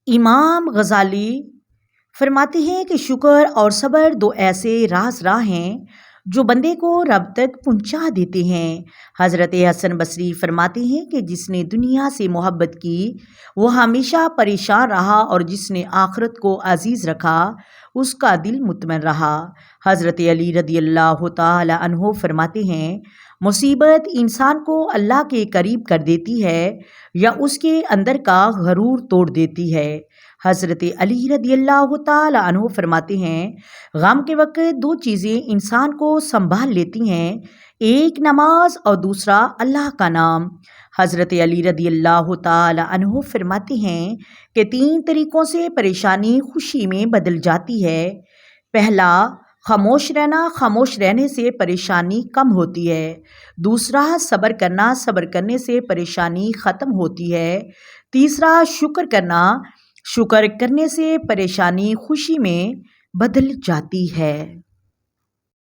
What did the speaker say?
امام غزالی فرماتے ہیں کہ شکر اور صبر دو ایسے راہ ہیں جو بندے کو رب تک پہنچا دیتے ہیں۔ حضرت حسن بصری فرماتے ہیں کہ جس نے دنیا سے محبت کی وہ ہمیشہ پریشان رہا، اور جس نے آخرت کو عزیز رکھا اس کا دل مطمئن رہا۔ حضرت علی رضی اللہ تعالی عنہ فرماتے ہیں مصیبت انسان کو اللہ کے قریب کر دیتی ہے یا اس کے اندر کا غرور توڑ دیتی ہے۔ حضرت علی رضی اللہ تعالی عنہ فرماتے ہیں غم کے وقت دو چیزیں انسان کو سنبھال لیتی ہیں، ایک نماز اور دوسرا اللہ کا نام۔ حضرت علی رضی اللہ تعالی عنہ فرماتے ہیں کہ تین طریقوں سے پریشانی خوشی میں بدل جاتی ہے۔ پہلا، خاموش رہنا، خاموش رہنے سے پریشانی کم ہوتی ہے۔ دوسرا، صبر کرنا، صبر کرنے سے پریشانی ختم ہوتی ہے۔ تیسرا، شکر کرنا، شکر کرنے سے پریشانی خوشی میں بدل جاتی ہے۔